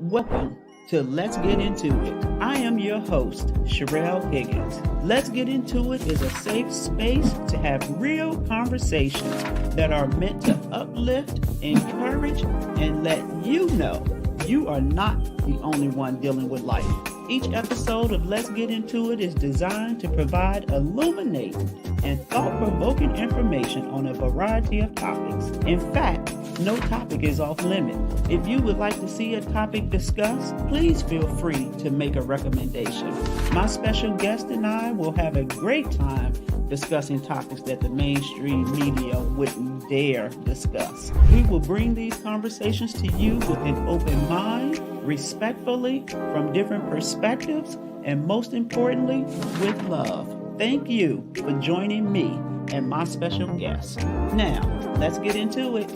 Welcome to Let's Get Into It. I am your host, Sherelle Higgins. Let's Get Into It is a safe space to have real conversations that are meant to uplift, encourage, and let you know you are not the only one dealing with life. Each episode of Let's Get Into It is designed to provide illuminating and thought-provoking information on a variety of topics. In fact, no topic is off limit. If you would like to see a topic discussed, please feel free to make a recommendation. My special guest and I will have a great time discussing topics that the mainstream media wouldn't dare discuss. We will bring these conversations to you with an open mind, respectfully, from different perspectives, and most importantly, with love. Thank you for joining me and my special guest. Now, let's get into it.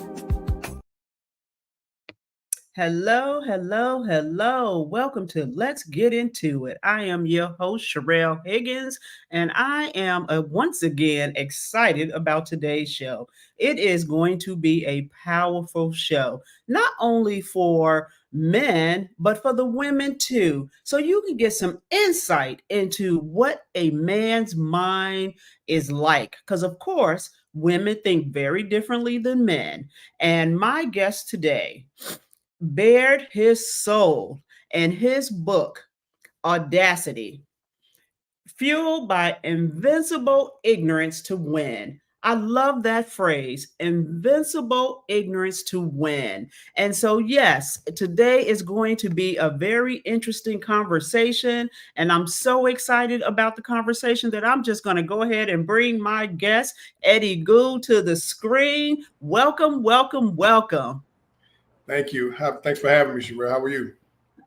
Hello, hello, hello. Welcome to Let's Get Into It. I am your host, Sherelle Higgins, and I am once again excited about today's show. It is going to be a powerful show, not only for men, but for the women too. So you can get some insight into what a man's mind is like. Because, of course, women think very differently than men. And my guest today bared his soul and his book, Audacity, fueled by invincible ignorance to win. I love that phrase, invincible ignorance to win. And so, yes, today is going to be a very interesting conversation. And I'm so excited about the conversation that I'm just going to go ahead and bring my guest, Eddie Goode, to the screen. Welcome, welcome, welcome. Thank you. Thanks for having me, Sherelle. How are you?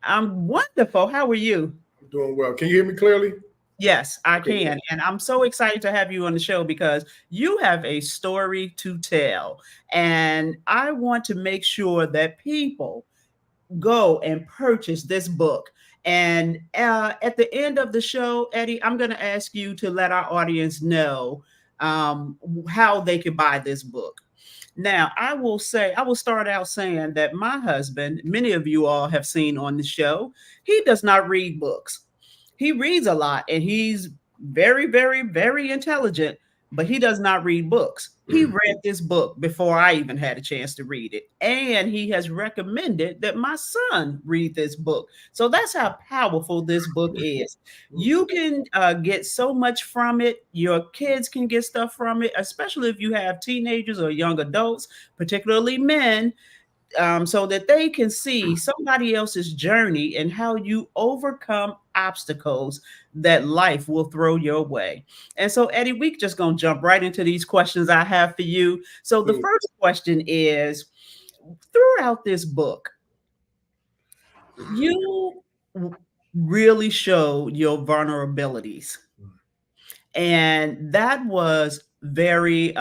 I'm wonderful. How are you? I'm doing well. Can you hear me clearly? Yes, I can. And I'm so excited to have you on the show because you have a story to tell. And I want to make sure that people go and purchase this book. And at the end of the show, Eddie, I'm going to ask you to let our audience know how they can buy this book. Now, I will start out saying that my husband, many of you all have seen on the show, he does not read books. He reads a lot and he's very, very, very intelligent, but he does not read books. He read this book before I even had a chance to read it. And he has recommended that my son read this book. So that's how powerful this book is. You can get so much from it. Your kids can get stuff from it, especially if you have teenagers or young adults, particularly men, so that they can see somebody else's journey and how you overcome obstacles that life will throw your way. And so, Eddie, we just gonna jump right into these questions I have for you. So the first question is, throughout this book, you really showed your vulnerabilities. And that was very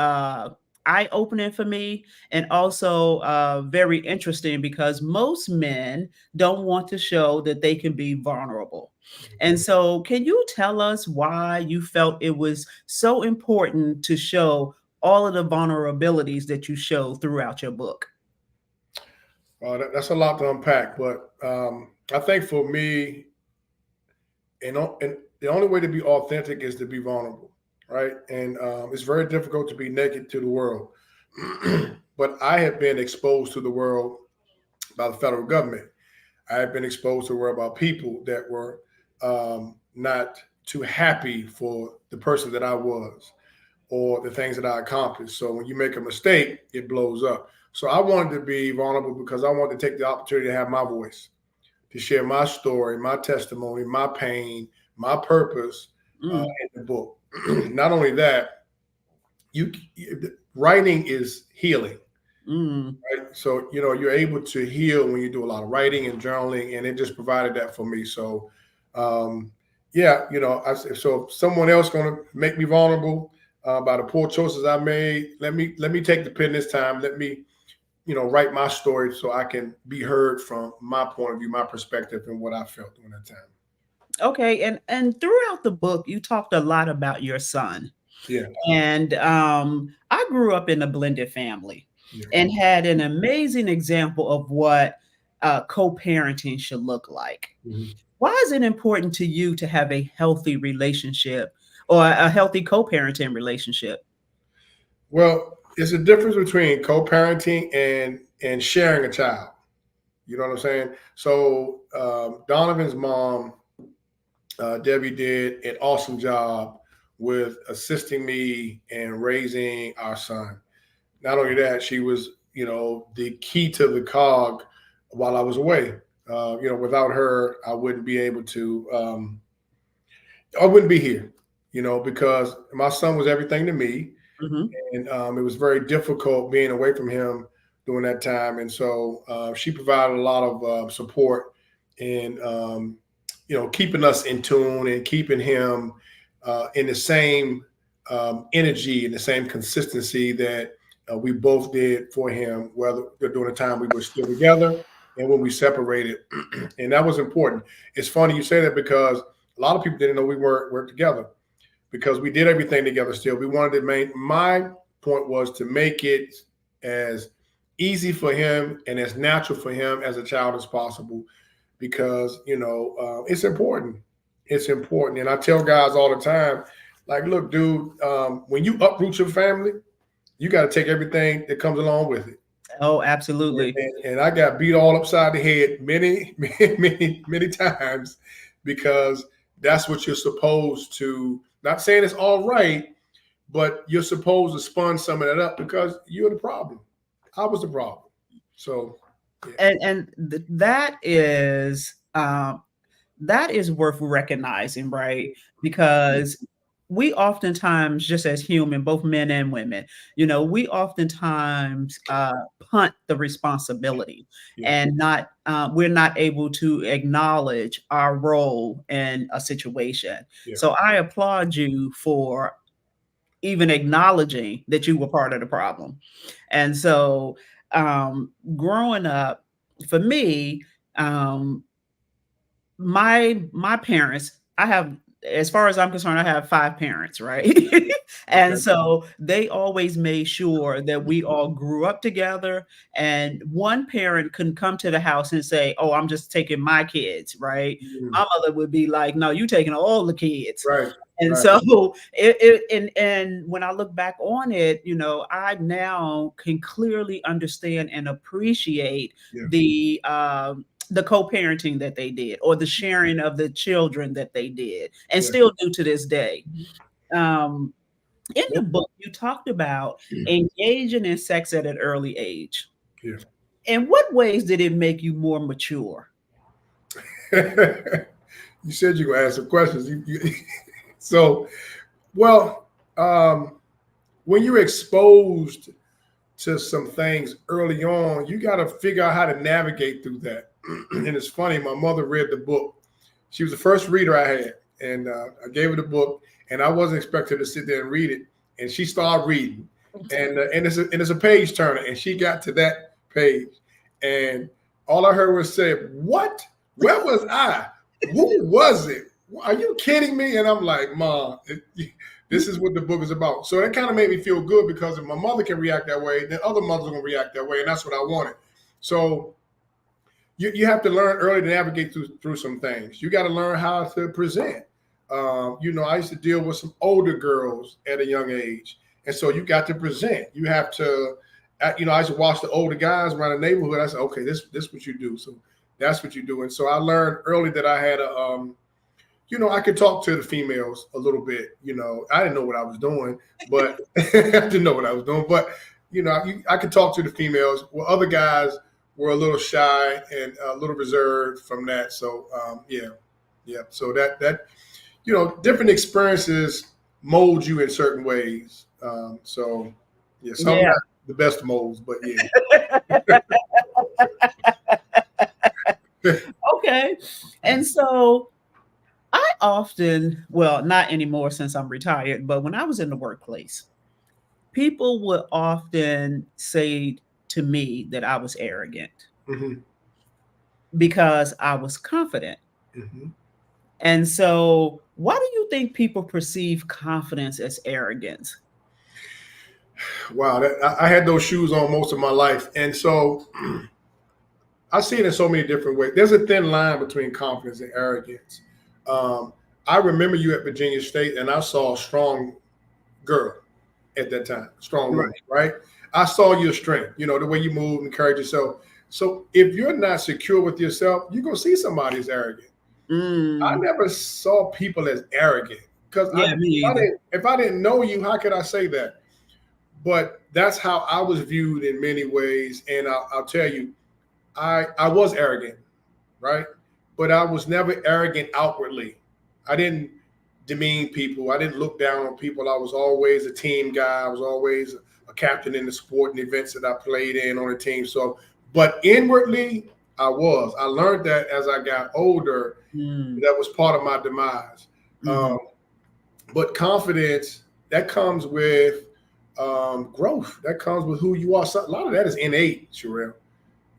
eye-opening for me, and also very interesting because most men don't want to show that they can be vulnerable. And so, can you tell us why you felt it was so important to show all of the vulnerabilities that you show throughout your book? That's a lot to unpack, but I think for me, and the only way to be authentic is to be vulnerable, right? And it's very difficult to be naked to the world. But I have been exposed to the world by the federal government. I have been exposed to the world by people that were not too happy for the person that I was or the things that I accomplished. So when you make a mistake, it blows up. So I wanted to be vulnerable because I wanted to take the opportunity to have my voice, to share my story, my testimony, my pain, my purpose in the book. Not only that, writing is healing. Right? So, you're able to heal when you do a lot of writing and journaling, and it just provided that for me. So, so if someone else going to make me vulnerable by the poor choices I made, let me take the pen this time. Let me, write my story so I can be heard from my point of view, my perspective, and what I felt during that time. Okay, and throughout the book, you talked a lot about your son. Yeah. And I grew up in a blended family and had an amazing example of what co-parenting should look like. Mhm. Why is it important to you to have a healthy relationship or a healthy co-parenting relationship? Well, it's a difference between co-parenting and sharing a child. You know what I'm saying? So Donovan's mom, Debbie, did an awesome job with assisting me in raising our son. Not only that, she was, the key to the cog while I was away. Without her, I wouldn't be able to. I wouldn't be here. Because my son was everything to me, Mhm. and it was very difficult being away from him during that time. And so she provided a lot of support in, keeping us in tune and keeping him in the same energy and the same consistency that we both did for him, whether during the time we were still together and when we separated. And that was important. It's funny you say that because a lot of people didn't know we weren't together because we did everything together still. We wanted to make, my point was to make it as easy for him and as natural for him as a child as possible because, it's important. It's important. And I tell guys all the time, like, look, dude, when you uproot your family, you got to take everything that comes along with it. Oh, absolutely. And I got beat all upside the head many, many, many, many times because that's what you're supposed to. Not saying it's all right, but you're supposed to spun some of that up because you're the problem. I was the problem. So, yeah. That is worth recognizing, right? Because we oftentimes, just as human, both men and women, we oftentimes punt the responsibility Yeah. and not we're not able to acknowledge our role in a situation. Yeah. So I applaud you for even acknowledging that you were part of the problem. And so growing up, for me, um, my parents, I have, as far as I'm concerned, I have 5 parents, right? And Okay. so they always made sure that we all grew up together, and one parent couldn't come to the house and say, "Oh, I'm just taking my kids," right? Mhm. My mother would be like, "No, you taking all the kids." Right. And Right. so and when I look back on it, I now can clearly understand and appreciate Yeah. the co-parenting that they did or the sharing of the children that they did and Yeah. still do to this day. Um, in the Yep. book, you talked about engaging in sex at an early age. Yeah. In what ways did it make you more mature? You said you were going to ask some questions. So, well, when you're exposed to some things early on, you got to figure out how to navigate through that. And it's funny, my mother read the book. She was the first reader I had, and I gave her the book, and I wasn't expecting her to sit there and read it, and she started reading, and it's a page turner, and she got to that page, and all I heard was say, "What? Where was I? Who was it? Are you kidding me?" And I'm like, "Mom, this is what the book is about." So that kind of made me feel good because if my mother can react that way, then other mothers are going to react that way. And that's what I wanted. So you have to learn early to navigate through some things. You got to learn how to present. I used to deal with some older girls at a young age. And so you got to present. You have to, I used to watch the older guys around the neighborhood. I said, okay, this what you do. So that's what you do. And so I learned early that I had I could talk to the females a little bit. I didn't know what I was doing, but I didn't know what I was doing. But I could talk to the females. Well, other guys were a little shy and a little reserved from that. So yeah. So that different experiences mold you in certain ways. So yeah, some Yeah. not the best molds, but yeah. Okay. And so I often, well, not anymore since I'm retired, but when I was in the workplace, people would often say to me that I was arrogant Mm-hmm. because I was confident. Mm-hmm. And so, why do you think people perceive confidence as arrogance? Wow, I had those shoes on most of my life, and so I see it in so many different ways. There's a thin line between confidence and arrogance. Um, I remember you at Virginia State, and I saw a strong girl at that time, strong woman, Right. right? I saw your strength, the way you move and carried yourself. So if you're not secure with yourself, you're gonna see somebody as arrogant. I Mm. never saw people as arrogant because Yeah, me either. if I didn't know you, how could I say that? But that's how I was viewed in many ways, and I'll tell you, I was arrogant, right? But I was never arrogant outwardly. I didn't demean people. I didn't look down on people. I was always a team guy. I was always a captain in the sport and events that I played in on a team. So, but inwardly, I was. I learned that as I got older. Mm. That was part of my demise. Hmm. But confidence, that comes with growth. That comes with who you are. So a lot of that is innate, Sherelle.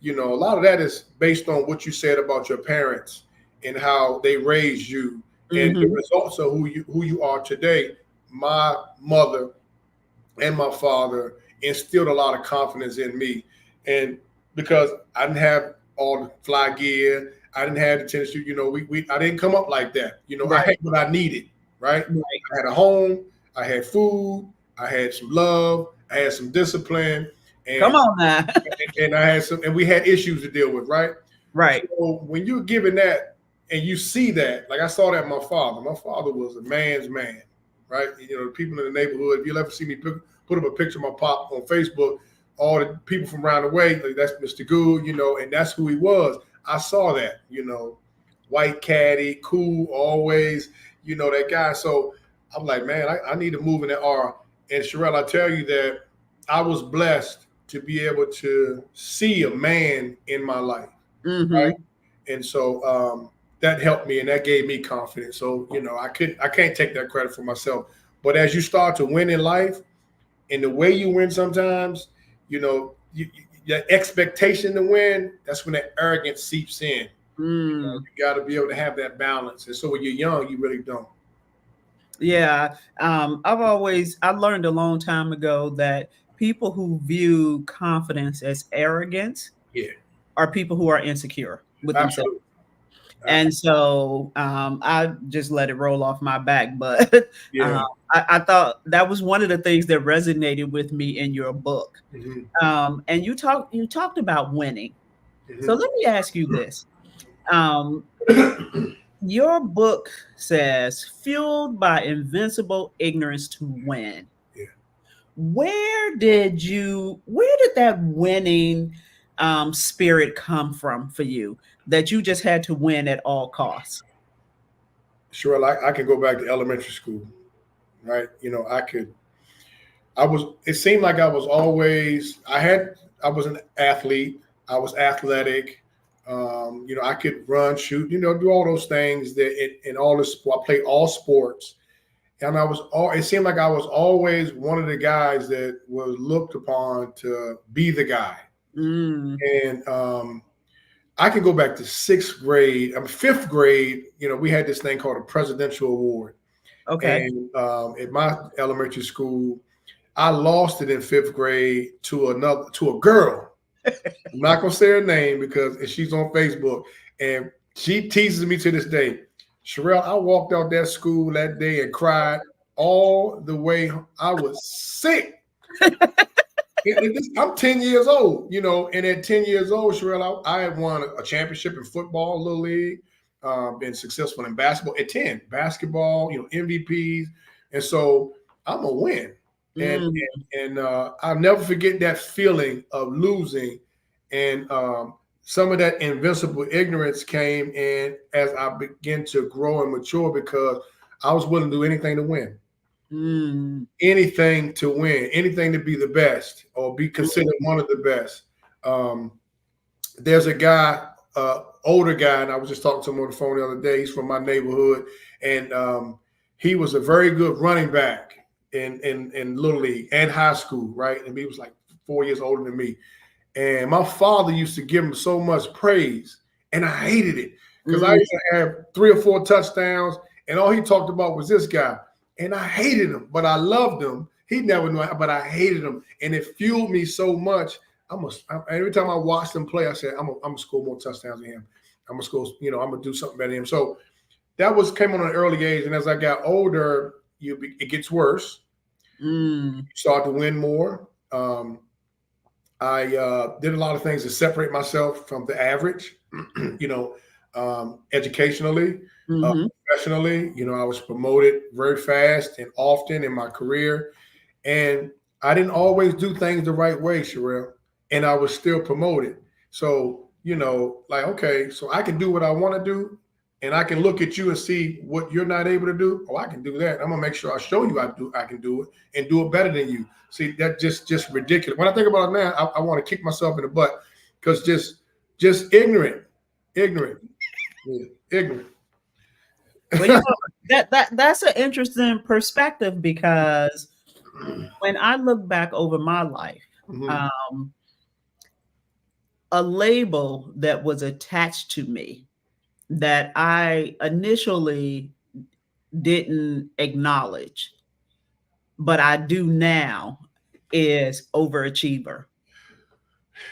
A lot of that is based on what you said about your parents and how they raised you and the Hmm. results of who you are today. My mother and my father instilled a lot of confidence in me. And because I didn't have all the fly gear, I didn't have the tennis shoes, I didn't come up like that. I Right. had what I needed, right? Right. I had a home, I had food, I had some love, I had some discipline, Come and on now. and I had some, and we had issues to deal with, right? Right. So when you're given that and you see that, like I saw that in my father. My father was a man's man, right? The people in the neighborhood. If you'll ever see me put up a picture of my pop on Facebook, all the people from around the way, like, that's Mr. Goode, and that's who he was. I saw that, white caddy, cool, always, that guy. So I'm like, man, I need to move in that aura. And Sherelle, I tell you that I was blessed to be able to see a man in my life, right? Hmm. And so that helped me and that gave me confidence. So I can't take that credit for myself. But as you start to win in life, and the way you win, sometimes the expectation to win, that's when that arrogance seeps in. Mm. You got to be able to have that balance. And so when you're young, you really don't. Yeah. I learned a long time ago that people who view confidence as arrogance Yeah, are people who are insecure with themselves. absolutely. And Absolutely. so I just let it roll off my back. But Yeah. I thought that was one of the things that resonated with me in your book. Hmm. And you talked about winning. So Hmm. let me ask you this. Um, your book says, fueled by invincible ignorance to win. Yeah. Where did that winning spirit come from for you, that you just had to win at all costs? Sure. I can go back to elementary school, right? It seemed like I was an athlete. I was athletic. I could run, shoot, do all those things in all the sport. I played all sports. And it seemed like I was always one of the guys that was looked upon to be the guy. Mm, And I can go back to fifth grade, we had this thing called a presidential award. okay. And at my elementary school, I lost it in fifth grade to a girl. I'm not gonna say her name because she's on Facebook, and she teases me to this day. Sherelle, I walked out that school that day and cried all the way. I was sick. I'm 10 years old, and at 10 years old, Sherelle, I had won a championship in football, Little League, been successful in basketball at 10, basketball, MVPs. And so I'm a win. And Mm, I'll never forget that feeling of losing. And some of that invincible ignorance came in as I began to grow and mature because I was willing to do anything to win, mm, anything to be the best or be considered mm, one of the best. Um, there's a guy, older guy, and I was just talking to him on the phone the other day. He's from my neighborhood, and he was a very good running back in Little League and high school, right? And he was like 4 years older than me. And my father used to give him so much praise, and I hated it because I mm, used to have 3 or 4 touchdowns, and all he talked about was this guy. And I hated him, but I loved him. He never knew, but I hated him. And it fueled me so much. every time I watched him play, I said, I'm gonna score more touchdowns than him. I'm gonna score, I'm gonna do something better than him. So that came on an early age, and as I got older, it gets worse. You start to win more. I did a lot of things to separate myself from the average, educationally, professionally. I was promoted very fast and often in my career, and I didn't always do things the right way, Sherelle, and I was still promoted. So, like, okay, so I can do what I want to do, and I can look at you and see what you're not able to do. Oh, I can do that. I'm gonna make sure I show you I can do it and do it better than you. See, that just ridiculous. When I think about it now, I want to kick myself in the butt because just ignorant, ignorant. Well, that's an interesting perspective because when I look back over my life, a label that was attached to me that I initially didn't acknowledge, but I do now, is overachiever.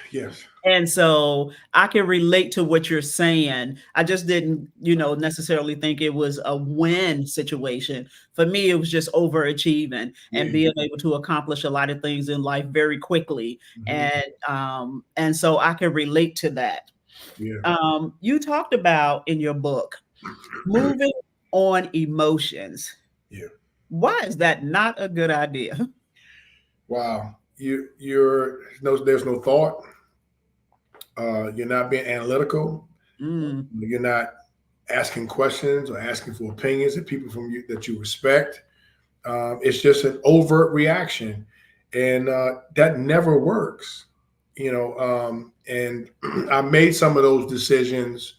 Yes. And so I can relate to what you're saying. I just didn't, necessarily think it was a win situation. For me, it was just overachieving and being able to accomplish a lot of things in life very quickly. And so I can relate to that. Yeah. You talked about in your book moving on emotions. Yeah. Why is that not a good idea? Wow. There's no thought. You're not being analytical. You're not asking questions or asking for opinions of people from you that you respect. It's just an overt reaction, and that never works. And I made some of those decisions.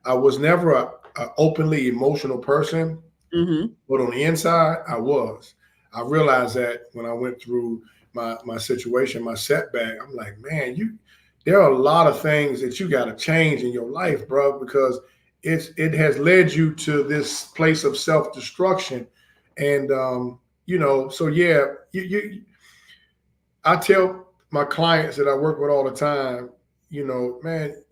I was never a openly emotional person, but on the inside, I was. I realized that when I went through my situation, my setback. I'm like, man, there are a lot of things that you got to change in your life, bro, because it has led you to this place of self-destruction. And so yeah, I tell my clients that I work with all the time, man,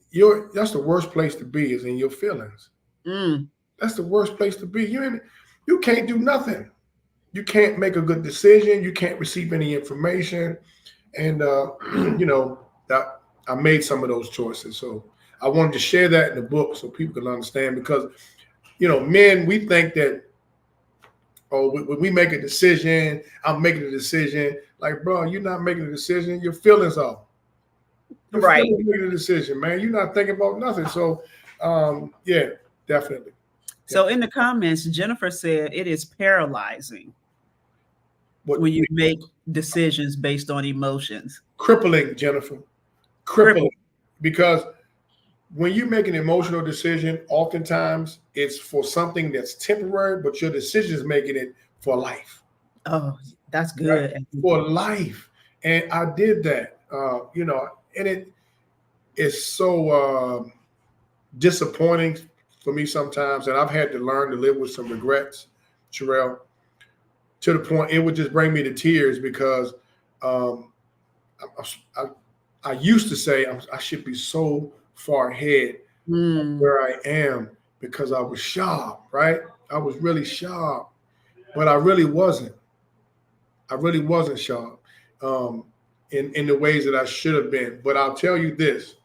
that's the worst place to be is in your feelings. That's the worst place to be. You can't do nothing. You can't make a good decision. You can't receive any information. And that I made some of those choices. So I wanted to share that in the book so people can understand, because men, we think that, oh, when we make a decision, I'm making a decision. Like, bro, you're not making a decision. Your feelings are. Your feelings making a decision, man. You're not thinking about nothing. So, yeah, definitely. So in the comments, Jennifer said it is paralyzing when you make decisions based on emotions. Crippling, Jennifer. Crippling. Because when you make an emotional decision, oftentimes it's for something that's temporary, but your decision is making it for life. Oh, that's good. Right? For life. And I did that, and it is so disappointing for me sometimes. And I've had to learn to live with some regrets, Sherelle, to the point it would just bring me to tears because I used to say I should be so far ahead of where I am because I was sharp, right? I was really sharp, but I really wasn't. I really wasn't sharp in the ways that I should have been. But I'll tell you this,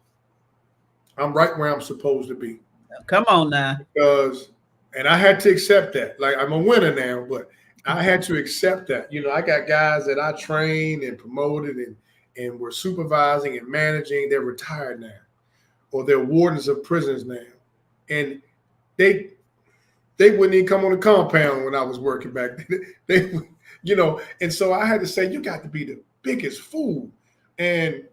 I'm right where I'm supposed to be. Come on now. And I had to accept that. Like, I'm a winner now, but I had to accept that. I got guys that I trained and promoted and were supervising and managing. They're retired now, or they're wardens of prisons now. And they wouldn't even come on the compound when I was working back then. And so I had to say, you got to be the biggest fool. And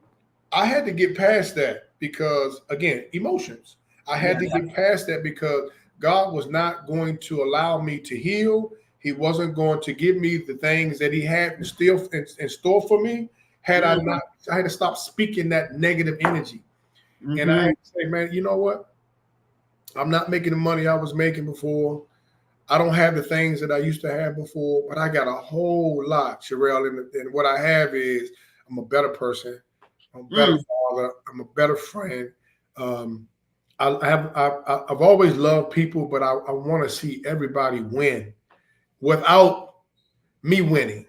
I had to get past that because, again, emotions. I had to get past that because God was not going to allow me to heal. He wasn't going to give me the things that he had in store for me. Had I not, I had to stop speaking that negative energy. And I had to say, man, you know what? I'm not making the money I was making before. I don't have the things that I used to have before, but I got a whole lot, Sherelle. And what I have is I'm a better person. I'm a better Mm. father. I'm a better friend. Um, I've always loved people, but I want to see everybody win without me winning.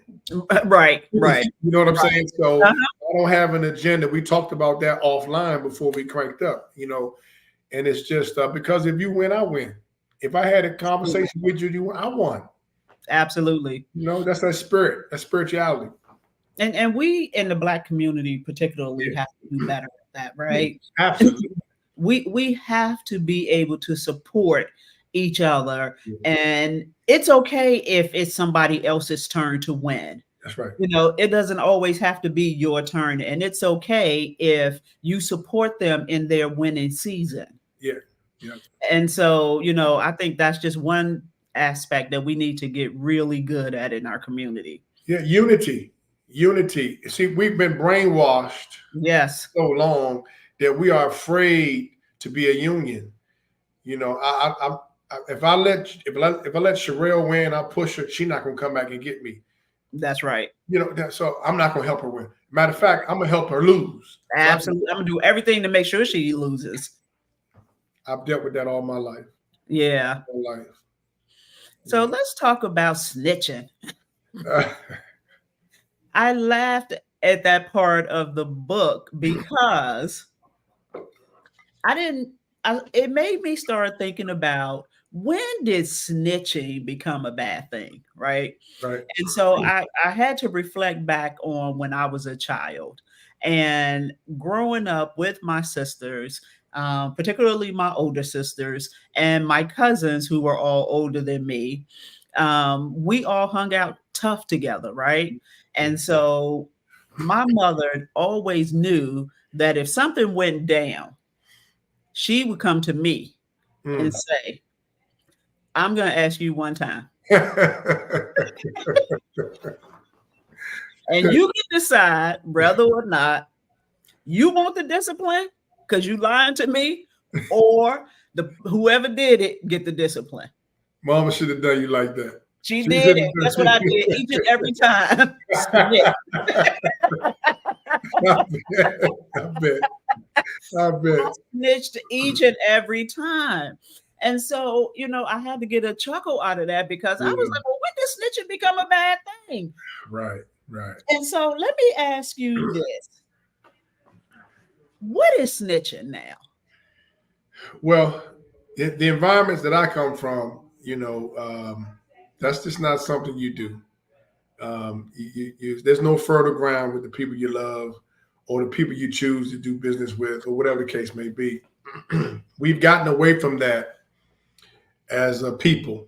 Right, right, You know what I'm right. saying? So Uh-huh. I don't have an agenda. We talked about that offline before we cranked up, and it's just because if you win, I win. If I had a conversation with you, you won, I won. Absolutely. That's that spirit, that spirituality. And we in the Black community particularly Yeah, have to do better at that, yeah, right? absolutely. We have to be able to support each other, Yeah, and it's okay if it's somebody else's turn to win. that's right. It doesn't always have to be your turn, and it's okay if you support them in their winning season. Yeah, yeah, And so, I think that's just one aspect that we need to get really good at in our community. yeah. Unity, unity. See, we've been brainwashed Yes, so long that we are afraid to be a union. If I let Sherelle win, I push her. She's not gonna come back and get me. that's right. So I'm not gonna help her win. Matter of fact, I'm gonna help her lose. So Absolutely. I'm gonna do everything to make sure she loses. I've dealt with that all my life. Yeah. All life. So let's talk about snitching. Yeah. I laughed at that part of the book because I didn't it made me start thinking about when did snitching become a bad thing, right? Right. And so I had to reflect back on when I was a child and growing up with my sisters, particularly my older sisters and my cousins who were all older than me. We all hung out tough together, right? And so my mother always knew that if something went down, she would come to me and Mm. say, I'm going to ask you one time, and you can decide whether or not you want the discipline because you lying to me, or whoever did it get the discipline. Mama should have done you like that. She She did should it. That's what I did each and every time. Snitch. have I bet. I bet. I snitched each and every time. And so, I had to get a chuckle out of that because I was Yeah. like, well, when did snitching become a bad thing? Right. Right. And so let me ask you this. What is snitching now? Well, the environments that I come from, that's just not something you do. There's no fertile ground with the people you love or the people you choose to do business with or whatever the case may be. We've gotten away from that as a people.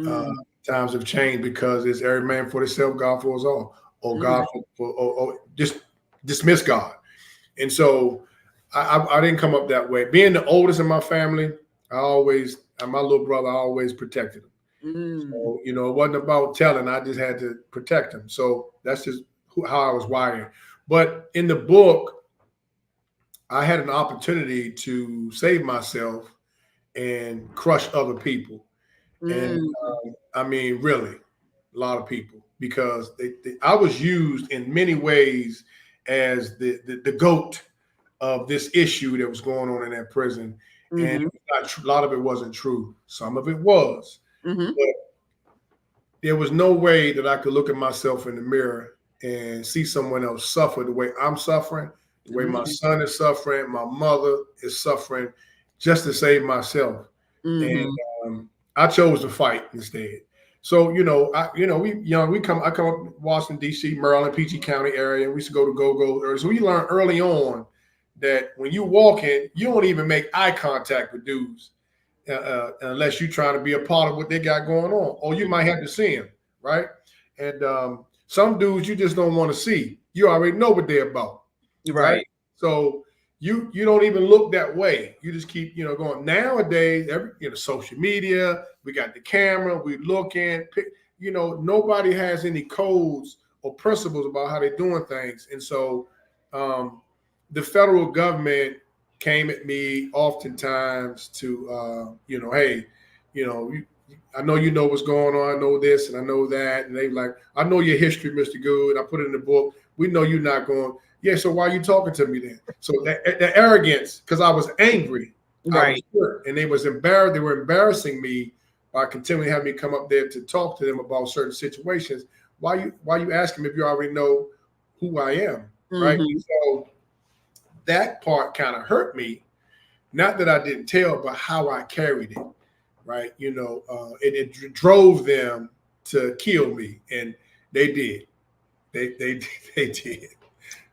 Uh, Mm, Times have changed because it's every man for himself, God for us all, or mm, God or just dismiss God. And so I didn't come up that way. Being the oldest in my family, my little brother, I always protected him. mm, So, it wasn't about telling. I just had to protect him. So that's just how I was wired. But in the book, I had an opportunity to save myself and crush other people. And mm, I mean, really, a lot of people, because I was used in many ways as the goat of this issue that was going on in that prison. And mhm, a lot of it wasn't true. Some of it was. mhm, But there was no way that I could look at myself in the mirror and see someone else suffer the way I'm suffering, the way my mhm, son is suffering, my mother is suffering, just to save myself. And mhm, I chose to fight instead. So I come up Washington D.C., Maryland, PG County area. We used to go to go. So we learned early on that when you walk in, you don't even make eye contact with dudes unless you're trying to be a part of what they got going on, or you might have to see them, right? And some dudes you just don't want to see. You already know what they're about, right? right. So you don't even look that way. You just keep going. Nowadays, social media, we got the camera, we looking. Nobody has any codes or principles about how they're doing things, and so the federal government came at me oftentimes to, hey, I know what's going on. I know this and I know that. And they like, I know your history, Mr. Goode. I put it in the book. We know you're not going, Yeah, so why are you talking to me then? So the arrogance, because I was angry, I was Right. hurt, and they was embarrassed. They were embarrassing me by continuing having me come up there to talk to them about certain situations. Why you asking me if you already know who I am, right? Mm-hmm. So that part kind of hurt me. Not that I didn't tell, but how I carried it, right? It drove them to kill me, and they did. They they did. So.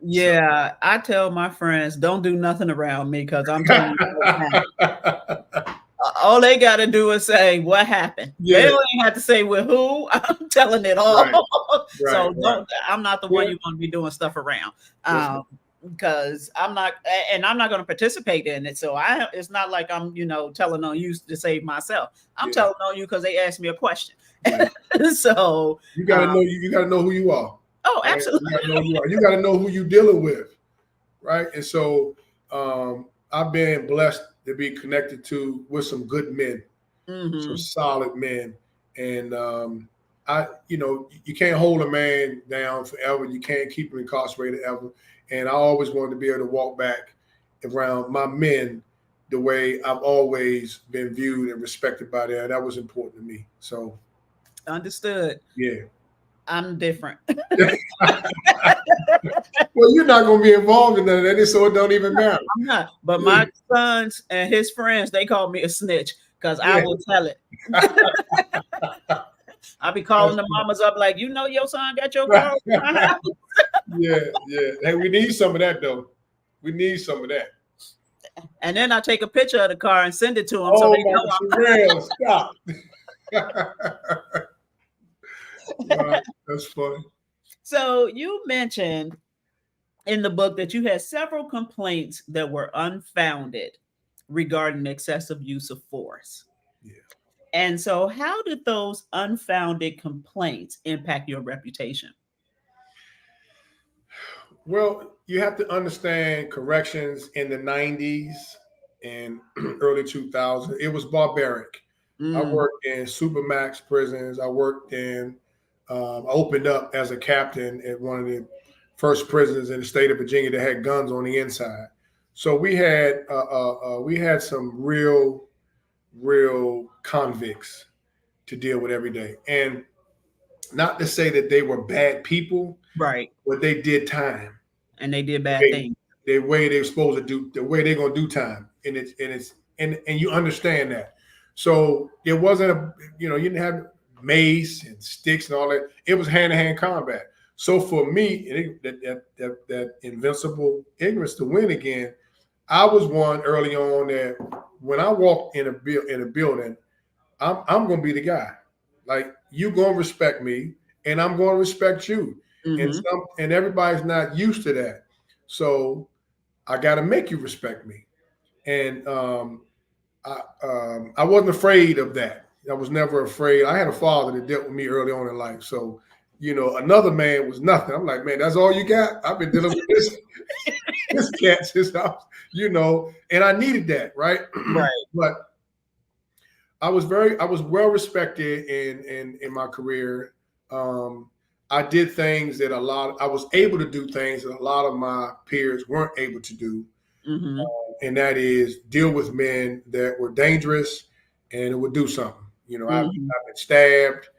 Yeah, I tell my friends, don't do nothing around me because I'm telling you what's happening. All they got to do is say what happened. They Yeah, don't even have to say with who. I'm telling it all. right, right, So right. don't. I'm not the one Yeah, you're going to be doing stuff around. that's Because I'm not, and I'm not going to participate in it. So it's not like I'm, telling on you to save myself. I'm yeah, telling on you because they asked me a question. yeah. So, You got to know you got to know who you are, oh, right? absolutely. You got to know who you are. You got to know who you dealing with, right? And so I've been blessed to be connected to with some good men, some Hmm. solid men, and you can't hold a man down forever. You can't keep him incarcerated ever. And I always wanted to be able to walk back around my men the way I've always been viewed and respected by them. That was important to me. So Understood. yeah. I'm different. Well, you're not going to be involved in none of that, so it don't even matter. I'm not. But my sons and his friends, they call me a snitch because I Yeah. will tell it. I'll be calling the mamas up like, your son got your car over my house. Yeah, yeah. Hey, we need some of that though. We need some of that. And then I take a picture of the car and send it to them so Oh they my, know Sherelle, stop. Wow, that's funny. So you mentioned in the book that you had several complaints that were unfounded regarding excessive use of force. Yeah. And so how did those unfounded complaints impact your reputation? Well, you have to understand corrections in the 90s and early 2000s. It was barbaric. I Mm, worked in supermax prisons. I opened up as a captain at one of the first prisons in the state of Virginia that had guns on the inside. So we had some real convicts to deal with every day. And not to say that they were bad people, right. but they did time. And they did bad They things. the way they're supposed to do, the way they're gonna do time. And you understand that. So it wasn't you didn't have mace and sticks and all that. It was hand-to-hand combat. So for me, that invincible ignorance to win again, I was one early on that when I walked in a building, I'm gonna be the guy. Like you gonna respect me, and I'm gonna respect you. Hmm. And everybody's not used to that. So I gotta make you respect me. And I wasn't afraid of that. I was never afraid. I had a father that dealt with me early on in life. So, another man was nothing. I'm like, man, that's all you got? I've been dealing with this cat since and I needed that, right? Right. But I was well respected in my career. Um, I did things that I was able to do things that a lot of my peers weren't able to do, Hmm. and that is deal with men that were dangerous and it would do something. I've Hmm. been stabbed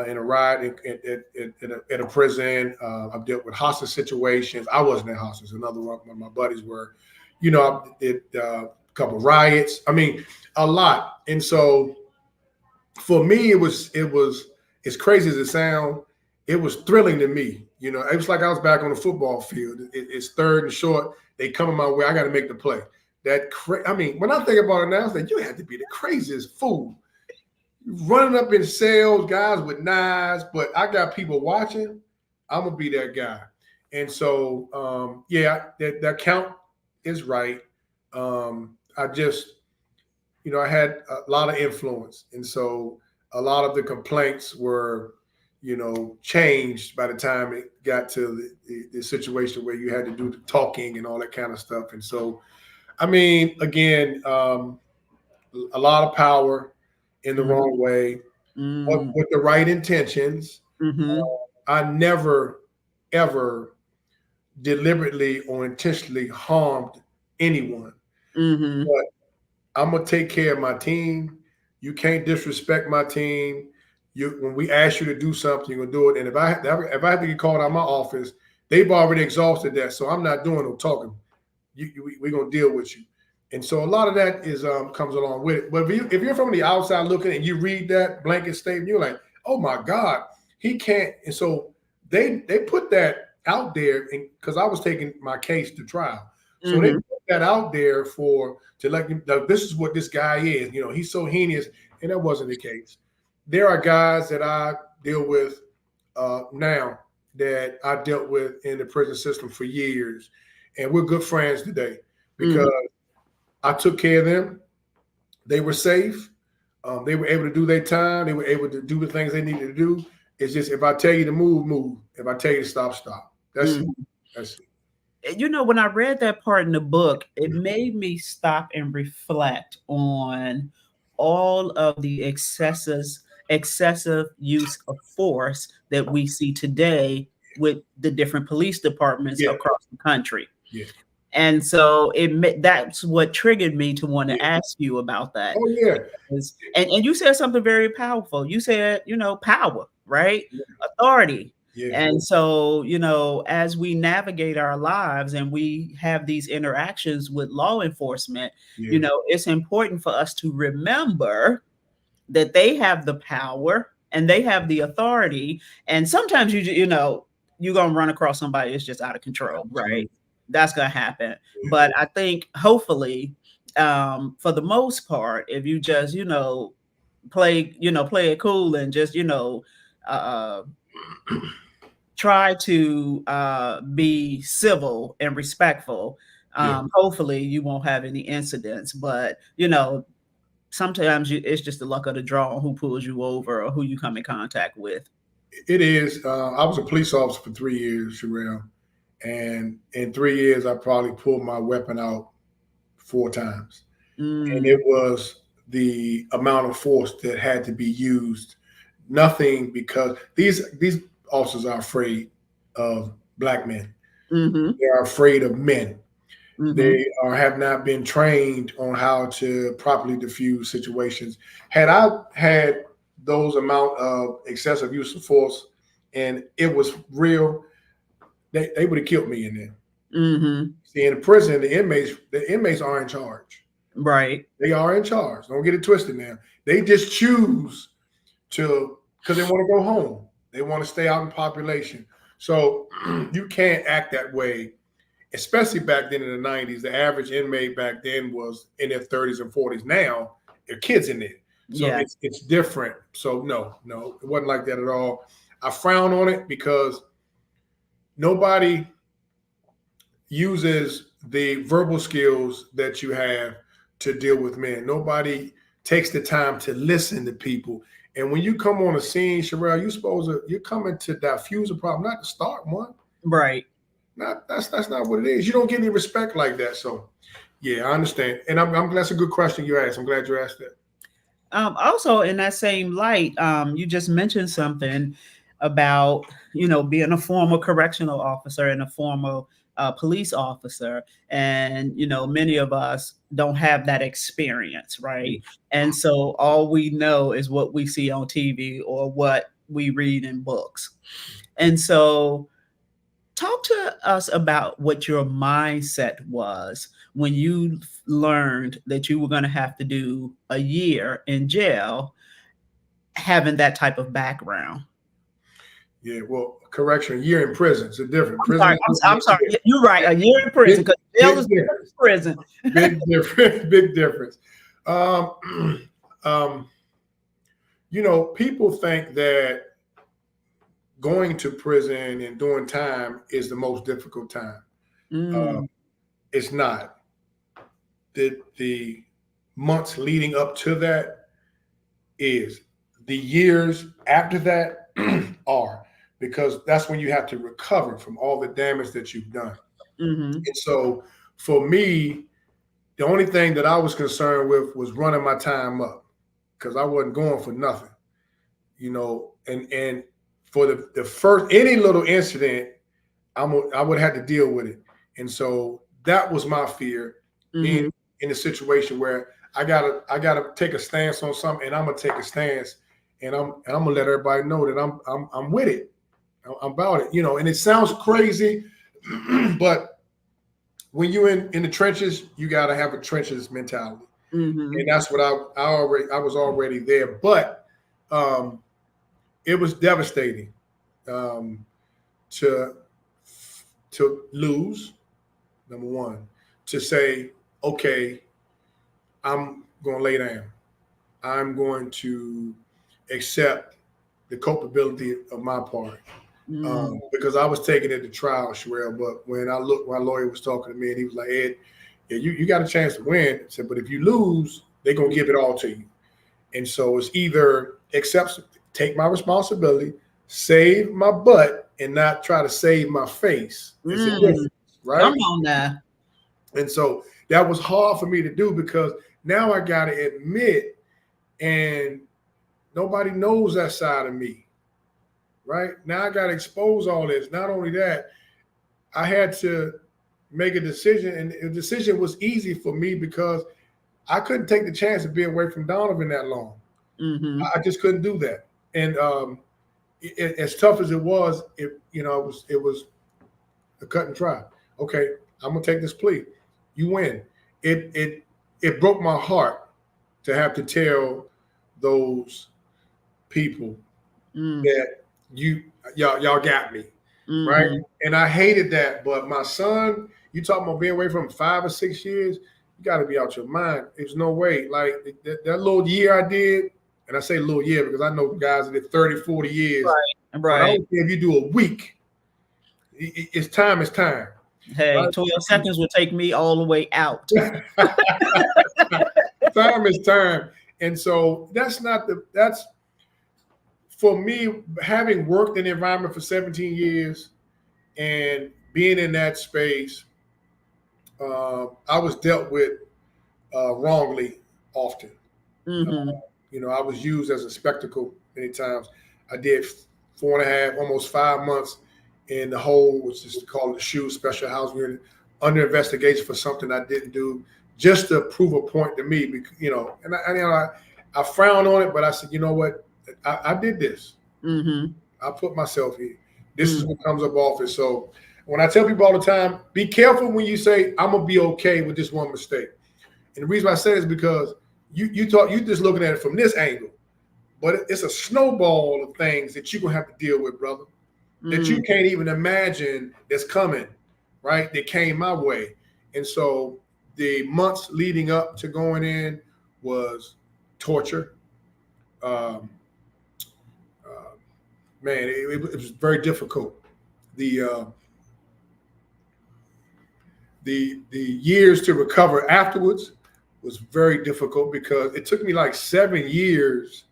in a riot at a prison. I've dealt with hostage situations. I wasn't in hostage. Another one of my buddies were. I did a couple of riots. I mean, a lot. And so for me, it was as crazy as it sounds. It was thrilling to me. It was like I was back on the football field. It's third and short. They coming my way. I got to make the play. I mean, when I think about it now, I think you had to be the craziest fool running up in cells, guys with knives. But I got people watching. I'm gonna be that guy. And so, yeah, that count is right. I just I had a lot of influence. And so a lot of the complaints were, changed by the time it got to the situation where you had to do the talking and all that kind of stuff. And so, I mean, again, a lot of power in the wrong way, but Hmm. with the right intentions. Hmm. I never, ever deliberately or intentionally harmed anyone. Mm-hmm. But I'm gonna take care of my team. You can't disrespect my team. You when we ask you to do something, you're gonna do it. And if I have to get called out of my office, they've already exhausted that, so I'm not doing no talking. We're gonna deal with you. And so a lot of that is comes along with it. But if you're from the outside looking and you read that blanket statement, you're like, oh my God, he can't. And so they put that out there because I was taking my case to trial. So they Mm-hmm. put that out there to let you know, this is what this guy is. You know, he's so heinous, and that wasn't the case. There are guys that I deal with now that I dealt with in the prison system for years, and we're good friends today because Mm-hmm. I took care of them. They were safe. They were able to do their time. They were able to do the things they needed to do. It's just if I tell you to move, move. If I tell you to stop, stop. That's it. Mm-hmm. That's it. When I read that part in the book, it made me stop and reflect on all of the excessive use of force that we see today with the different police departments Yeah, across the country. yeah, And so that's what triggered me to want to yeah. ask you about that. Oh yeah, And you said something very powerful. You said, power, right? Authority. yeah, And so, as we navigate our lives and we have these interactions with law enforcement, yeah, it's important for us to remember that they have the power and they have the authority. And sometimes you're gonna run across somebody that's just out of control, right? absolutely. That's gonna happen. Yeah, But I think hopefully, for the most part, if you just play it cool and just uh, try to be civil and respectful. yeah. Hopefully, you won't have any incidents. But sometimes it's just the luck of the draw on who pulls you over or who you come in contact with. It is. I was a police officer for 3 years, Sherelle, and in 3 years, I probably pulled my weapon out 4 times, and Mm, it was the amount of force that had to be used. Nothing because these officers are afraid of black men. mm-hmm, They are afraid of men. mm-hmm, They have not been trained on how to properly diffuse situations. Had I had those amount of excessive use of force and it was real, they would have killed me in there. mm-hmm. See, in the prison, the inmates are in charge. Right. They are in charge. Don't get it twisted now. They just choose to because they want to go home. They want to stay out in population. So you can't act that way, especially back then in the 90s. The average inmate back then was in their 30s and 40s. Now there are kids in there. So Yeah. it's different. So no, it wasn't like that at all. I frown on it because nobody uses the verbal skills that you have to deal with men. Nobody takes the time to listen to people. And when you come on a scene, Sherelle, you're coming to diffuse a problem, not to start one. Right. That's not what it is. You don't get any respect like that. So yeah, I understand. And I'm that's a good question you asked. I'm glad you asked that. Also, in that same light, you just mentioned something about being a former correctional officer and a former police officer, and many of us don't have that experience, right? And so all we know is what we see on TV or what we read in books. And so talk to us about what your mindset was when you learned that you were going to have to do a year in jail having that type of background. Yeah, well, correction, a year in prison. It's a different I'm sorry. prison. I'm sorry. You're right. A year in prison because jail Big is difference. prison. Big difference. Big difference. Um, um, people think that going to prison and doing time is the most difficult time. Uh, Mm, it's not. The months leading up to that is. The years after that are because that's when you have to recover from all the damage that you've done. hmm And so for me, the only thing that I was concerned with was running my time up because I wasn't going for nothing, and for the first any little incident, I would have to deal with it. And so that was my fear, being Mhm. in a situation where I gotta take a stance on something, and I'm gonna take a stance, and I'm gonna let everybody know that I'm with it. I'm about it, and it sounds crazy, but when you're in the trenches, you gotta have a trenches mentality, and Mhm. that's what I was already there, but um, it was devastating um, to lose. Number one, to say, okay, I'm going to lay down. I'm going to accept the culpability of my part. Mm. Because I was taking it to trial, Sherelle. But when I looked, my lawyer was talking to me, and he was like, Ed, yeah, you got a chance to win. I said, but if you lose, they're going to give it all to you. And so it's either accept, take my responsibility, save my butt, and not try to save my face. It's a Mm. difference, right? Come on now. And so that was hard for me to do, because now I got to admit, and nobody knows that side of me, right? Now I got to expose all this. Not only that, I had to make a decision, and the decision was easy for me because I couldn't take the chance of being away from Donovan that long. Mhm. I just couldn't do that. And as tough as it was, it was a cut and try. Okay, I'm gonna take this plea. You win. It broke my heart to have to tell those people Mm. that y'all got me, right? Mhm. And I hated that. But my son, you talking about being away from 5 or 6 years, you got to be out your mind. There's no way. Like that little year I did, and I say little year because I know guys that did 30, 40 years. Right. But I Right. don't care if you do a week. It's time. It's time, Hey, right? 12 seconds will take me all the way out. Time is time. And so that's for me, having worked in the environment for 17 years and being in that space, I was dealt with wrongly often. Mhm. I was used as a spectacle many times. I did 4.5, almost 5 months in the hole, which is called the SHU Special Housing Unit, under investigation for something I didn't do, just to prove a point to me. And I frown on it, but I said, you know what? I did this. Mhm. I put myself here. This is Mm. what comes up office. So when I tell people all the time, be careful when you say, I'm gonna be okay with this one mistake. And the reason I say it is because you just looking at it from this angle, but it's a snowball of things that you're gonna have to deal with, brother, that you Mm. can't even imagine that's coming, right? That came my way. And so the months leading up to going in was torture. Um, uh, man, it was very difficult. The uh, the years to recover afterwards was very difficult because it took me like 7 years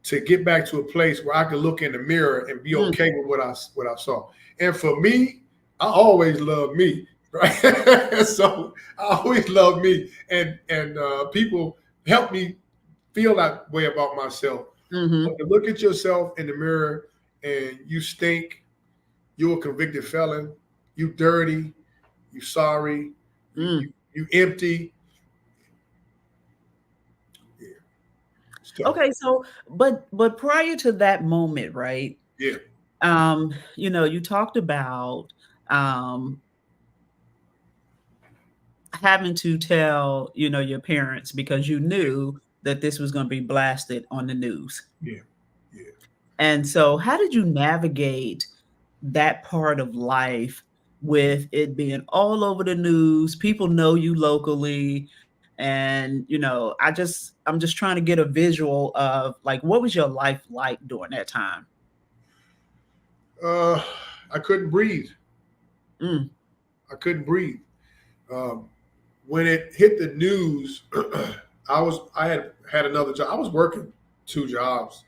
to get back to a place where I could look in the mirror and be Mm. okay with what I saw. And for me, I always loved me, right? So I always loved me, and people helped me feel that way about myself. But Mhm. to look at yourself in the mirror and you stink, you're a convicted felon, you dirty, you sorry, you Mm. you empty. Yeah, it's tough. Okay, so but prior to that moment, right? Yeah, You talked about um having to tell, your parents because you knew that this was going to be blasted on the news. yeah, yeah. And so how did you navigate that part of life with it being all over the news? People know you locally. And I'm just trying to get a visual of like what was your life like during that time? Uh, I couldn't breathe. Mm. I couldn't breathe. Um, when it hit the news, I had another job. I was working 2 jobs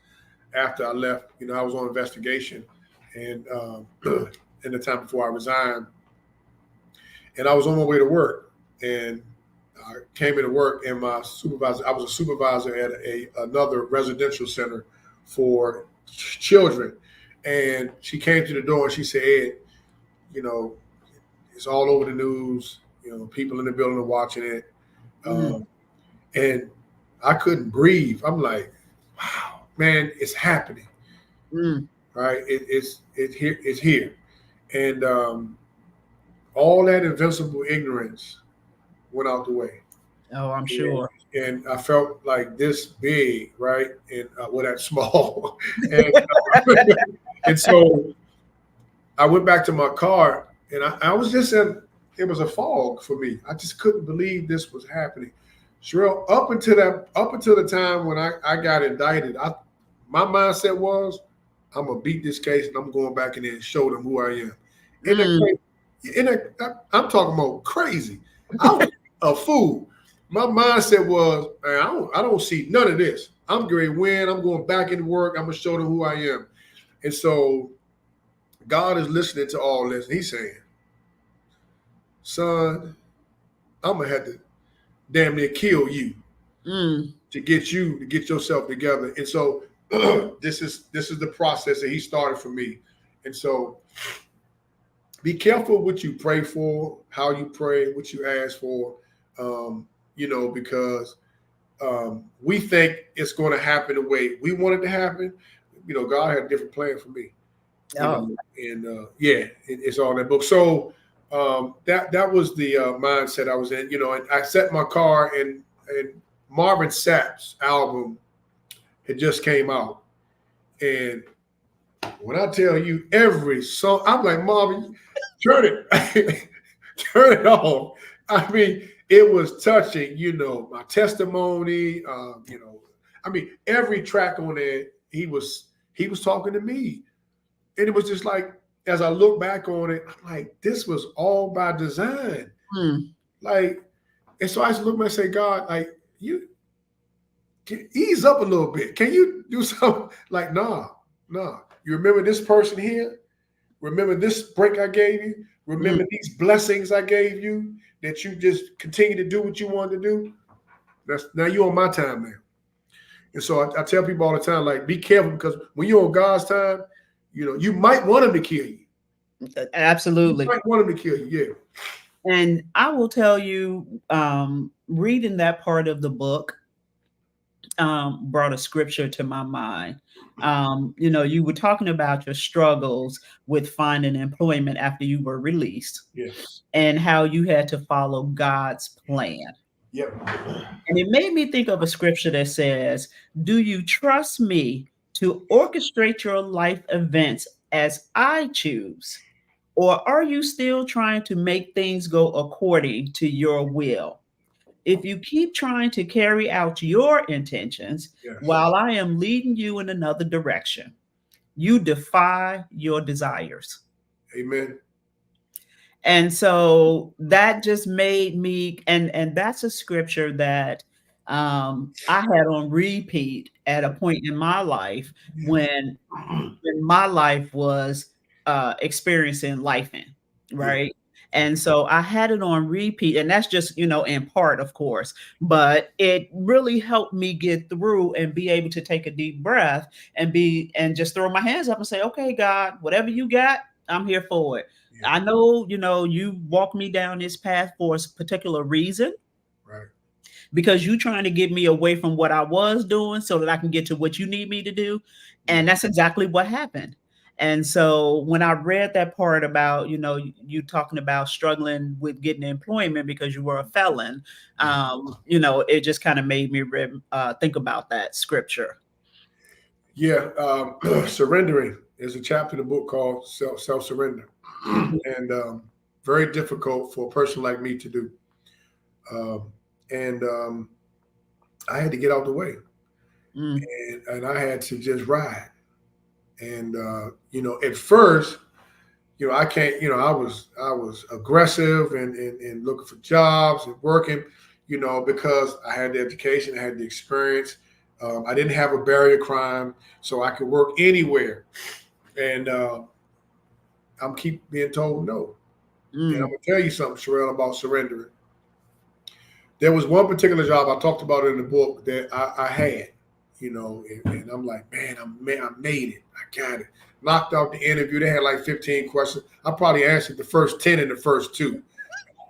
after I left. I was on investigation, and in the time before I resigned, and I was on my way to work, and I came into work, and my supervisor. I was a supervisor at another residential center for children, and she came to the door and she said, "Ed, you know, it's all over the news. You know, people in the building are watching it, Mm, and I couldn't breathe. I'm like, wow, man, it's happening, mm. right? It's here. It's here, and all that invincible ignorance went out the way. Oh, I'm sure. And I felt like this big, right? And well, that small, and and so I went back to my car, and I was just in. It was a fog for me. I just couldn't believe this was happening. Sherelle, up until the time when I got indicted, my mindset was, I'm gonna beat this case and I'm going back in there and show them who I am. And Mm, I'm talking about crazy. I was a fool. My mindset was, man, I don't see none of this. I'm going to win. I'm going back into work. I'm going to show them who I am. And so God is listening to all this. And he's saying, son, I'm going to have to damn near kill you mm. to get yourself together. And so this is the process that he started for me. And so be careful what you pray for, how you pray, what you ask for, because we think it's going to happen the way we want it to happen. God had a different plan for me. Oh, And it's all in that book. So that was the mindset I was in. And I set my car, and Marvin Sapp's album had just came out, and when I tell you every song, I'm like, Marvin, turn it, turn it off. I mean, it was touching, my testimony, every track on there, he was talking to me. And it was just like, as I look back on it, I'm like, this was all by design. mm. Like, and so I just look and say, God, like, you can ease up a little bit. Can you do something? Like, nah. You remember this person here? Remember this break I gave you? Remember these blessings I gave you that you just continue to do what you want to do? Now you're on my time now. And so I tell people all the time, like, be careful, because when you're on God's time, you might want him to kill you. Absolutely. You might want him to kill you, yeah. And I will tell you, reading that part of the book brought a scripture to my mind. You were talking about your struggles with finding employment after you were released, and how you had to follow God's plan. Yep. And it made me think of a scripture that says, do you trust me to orchestrate your life events as I choose? Or are you still trying to make things go according to your will? If you keep trying to carry out your intentions while I am leading you in another direction, you defy your desires. Amen. And so that just made me, and that's a scripture that I had on repeat at a point in my life when my life was experiencing life right? And so I had it on repeat, and that's just, in part, of course, but it really helped me get through and be able to take a deep breath and just throw my hands up and say, okay, God, whatever you got, I'm here for it. I know, you walked me down this path for a particular reason. Right. Because you're trying to get me away from what I was doing so that I can get to what you need me to do. And that's exactly what happened. And so when I read that part about, you talking about struggling with getting employment because you were a felon, it just kind of made me think about that scripture. Yeah. Surrendering is a chapter in the book called Self-Surrender. And very difficult for a person like me to do. And I had to get out the way, and I had to just ride. And at first, I can't. I was aggressive and looking for jobs and working, because I had the education, I had the experience. I didn't have a barrier crime, so I could work anywhere. And I'm keep being told no. And I'm gonna tell you something, Sherelle, about surrendering. There was one particular job I talked about in the book that I had, and I'm like, man, I made it. I got it. knocked out the interview. They had like 15 questions. I probably answered the first 10 and the first 2,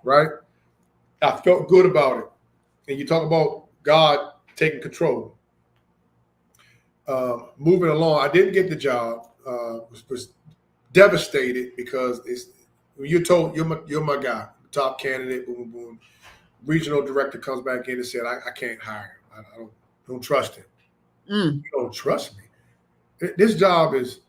right? I felt good about it. And you talk about God taking control. Moving along, I didn't get the job. Was devastated because it's when you're told you're my guy, top candidate, boom, boom, boom. Regional director comes back in and said, I can't hire him. I don't trust him. You don't trust me. This job is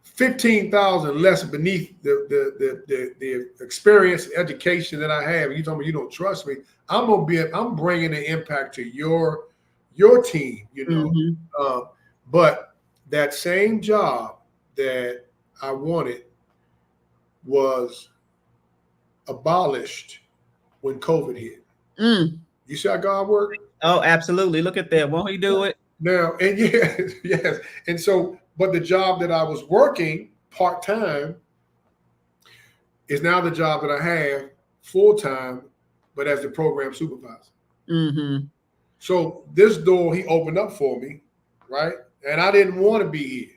15,000 less beneath the experience, education that I have. And you told me you don't trust me. I'm bringing an impact to your team, you know. But that same job that I wanted was abolished when COVID hit. You see how God worked? Oh, absolutely. Look at that. Won't he do it? Now, and yes, yes. And so, but the job that I was working part-time is now the job that I have full-time, but as the program supervisor. So this door he opened up for me, right? And I didn't want to be here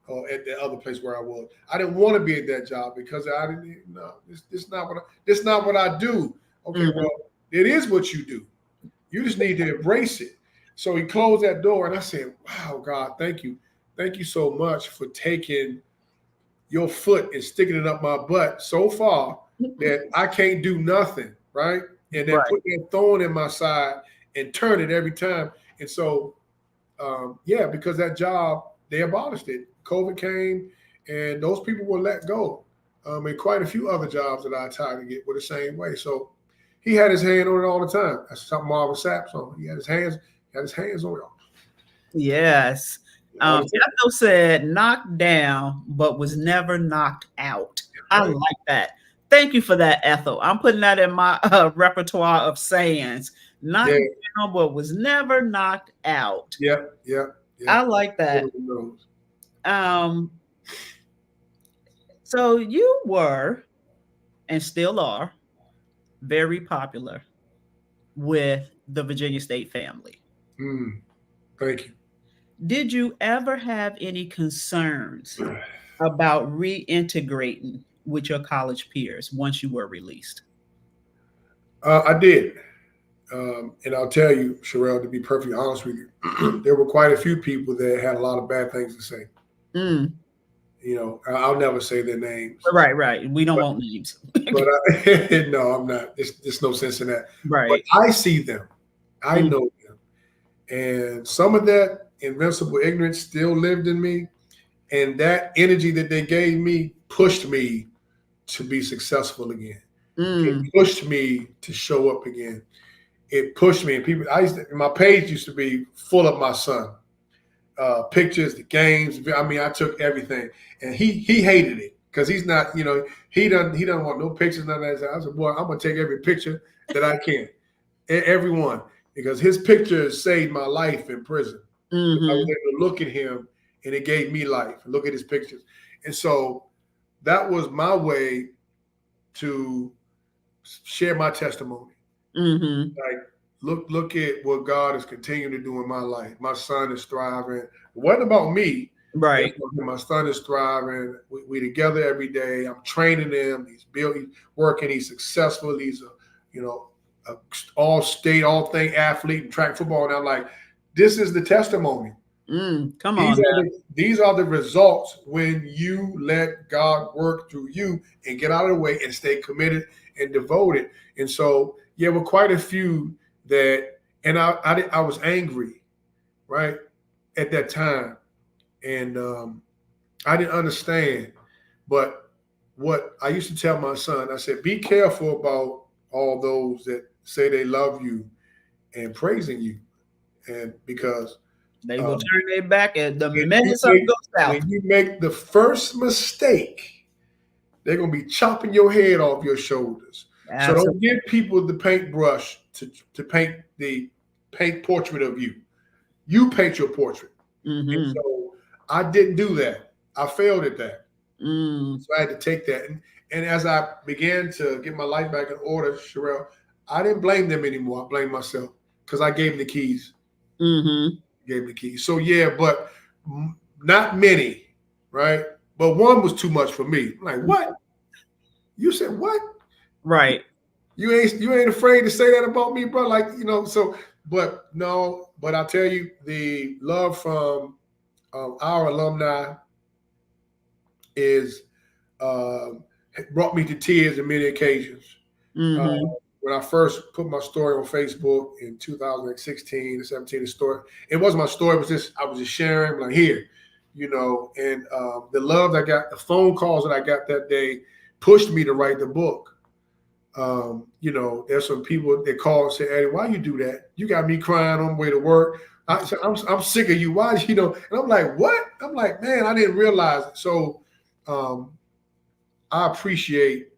or at the other place where I was. I didn't want to be at that job because I didn't. No, this not what I do. Okay, well, it is what you do. You just need to embrace it. So he closed that door, and I said, "Wow, God, thank you so much for taking your foot and sticking it up my butt so far that I can't do nothing, right? And then put that thorn in my side and turn it every time." And so, because that job, they abolished it. COVID came, and those people were let go. And quite a few other jobs that I tried to get were the same way. So he had his hand on it all the time. That's something Marvin Sapp's on. He had his hands on it. Yes. Ethel said knocked down, but was never knocked out. I like that. Thank you for that, Ethel. I'm putting that in my repertoire of sayings. Knocked down, but was never knocked out. Yeah. I like that. So you were, and still are, very popular with the Virginia State family. Thank you. Did you ever have any concerns about reintegrating with your college peers once you were released? I did. And I'll tell you, Sherelle, to be perfectly honest with you, there were quite a few people that had a lot of bad things to say. You know, I'll never say their names. Right. We don't want names. But no, I'm not. There's no sense in that. Right. But I see them. I know them. And some of that invincible ignorance still lived in me. And that energy that they gave me pushed me to be successful again. It pushed me to show up again. It pushed me. And my page used to be full of my son. Pictures, the games. I mean, I took everything. And he hated it because he's not, you know, he doesn't want no pictures, none of that. I said, boy, I'm gonna take every picture that I can. Every one. Because his pictures saved my life in prison. I was able to look at him and it gave me life. Look at his pictures. And so that was my way to share my testimony. Like, look at what God is continuing to do in my life. My son is thriving. It wasn't about me. Right. My son is thriving. We together every day. I'm training him. He's working. He's successful. He's a all-state, all-thing athlete in track football. And I'm like, this is the testimony. Come on. These are the results when you let God work through you and get out of the way and stay committed and devoted. And so, yeah, we're quite a few that, and I was angry, right, at that time. And I didn't understand. But what I used to tell my son, I said, be careful about all those that say they love you and praising you. And because they will turn their back at the minute something goes south. When you make the first mistake, they're going to be chopping your head off your shoulders. Absolutely. So don't give people the paintbrush to paint the portrait of you. You paint your portrait. And so I didn't do that. I failed at that. So I had to take that. And as I began to get my life back in order, Sherelle, I didn't blame them anymore. I blamed myself because I gave them the keys. Gave them the keys. So yeah, but not many right? But one was too much for me. I'm like, what? You said what? Right. You ain't afraid to say that about me, bro? Like, so, but no, but I'll tell you, the love from our alumni is brought me to tears on many occasions. Mm-hmm. When I first put my story on Facebook in 2016 or 17, the story, it wasn't my story, it was just, I was just sharing, like, here, and the love I got, the phone calls that I got that day pushed me to write the book. There's some people that call and say, Eddie, why you do that? You got me crying on the way to work. I'm sick of you. Why, and I'm like, what? I'm like, man, I didn't realize it. So I appreciate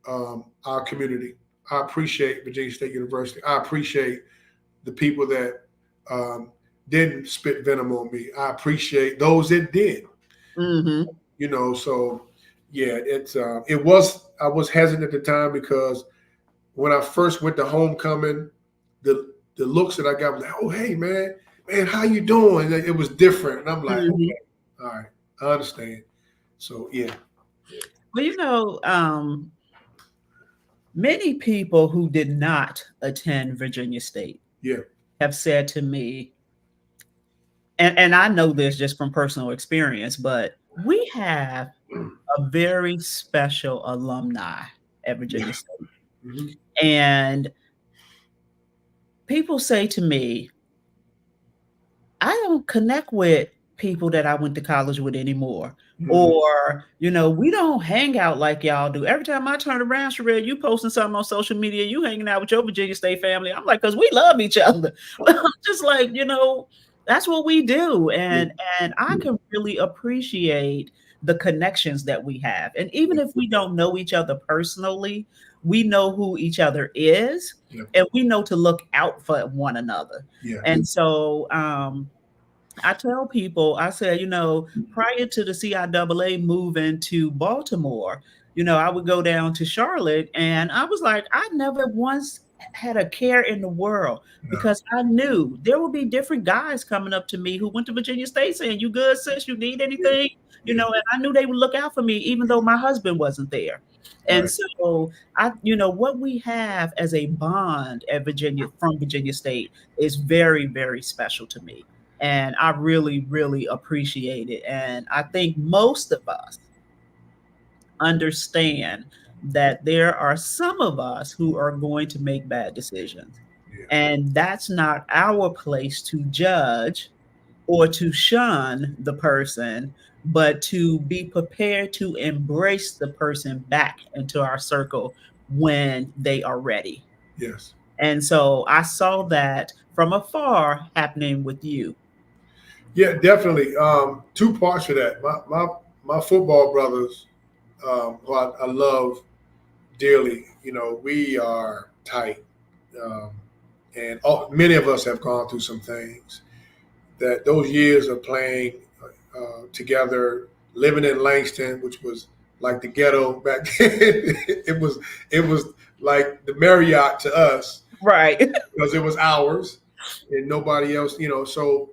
our community. I appreciate Virginia State University. I appreciate the people that didn't spit venom on me. I appreciate those that did. Mm-hmm. So yeah, I was hesitant at the time because when I first went to homecoming, the looks that I got was like, oh, hey, man, how you doing? It was different. And I'm like, Mm-hmm. okay, all right, I understand. So, yeah. Well, many people who did not attend Virginia State have said to me, and I know this just from personal experience, but we have a very special alumni at Virginia State. Mm-hmm. And people say to me, I don't connect with people that I went to college with anymore. Mm-hmm. Or, we don't hang out like y'all do. Every time I turn around, Sherelle, you posting something on social media, you hanging out with your Virginia State family. I'm like, because we love each other. I'm just like, that's what we do. And I can really appreciate the connections that we have. And even if we don't know each other personally, we know who each other is, and we know to look out for one another. And so I tell people, I said, prior to the CIAA moving to Baltimore, I would go down to Charlotte, and I was like, I never once had a care in the world, because I knew there would be different guys coming up to me who went to Virginia State saying, you good, sis? You need anything? And I knew they would look out for me, even though my husband wasn't there. And so what we have as a bond at from Virginia State is very, very special to me. And I really, really appreciate it. And I think most of us understand that there are some of us who are going to make bad decisions. And that's not our place to judge or to shun the person, but to be prepared to embrace the person back into our circle when they are ready. Yes. And so I saw that from afar happening with you. Yeah, definitely. Two parts of that. My football brothers, who I love dearly, we are tight. And many of us have gone through some things. That those years of playing together, living in Langston, which was like the ghetto back then. it was like the Marriott to us, right? Because it was ours and nobody else. So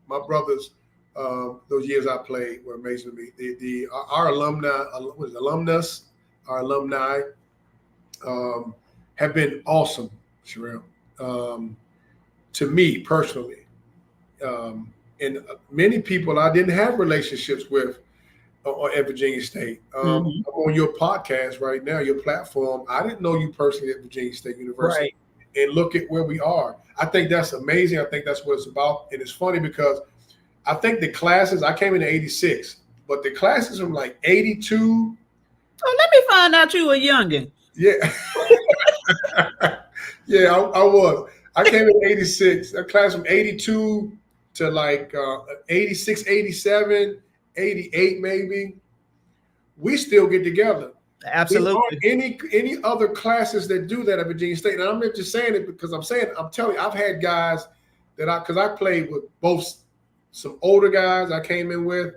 my brothers, those years I played were amazing to me. Our alumnus, our alumni, have been awesome, Sherelle. To me personally. And many people I didn't have relationships with at Virginia State. I'm on your podcast right now, your platform. I didn't know you personally at Virginia State University. Right. And look at where we are. I think that's amazing. I think that's what it's about. And it's funny because I think the classes, I came in 86, but the classes from like 82. Oh, let me find out you were youngin'. Yeah. Yeah, I was. I came in 86, a class from 82 to like 86, 87, 88 maybe. We still get together. Absolutely. Any other classes that do that at Virginia State? And I'm not just saying it because I'm telling you, I've had guys because I played with both some older guys I came in with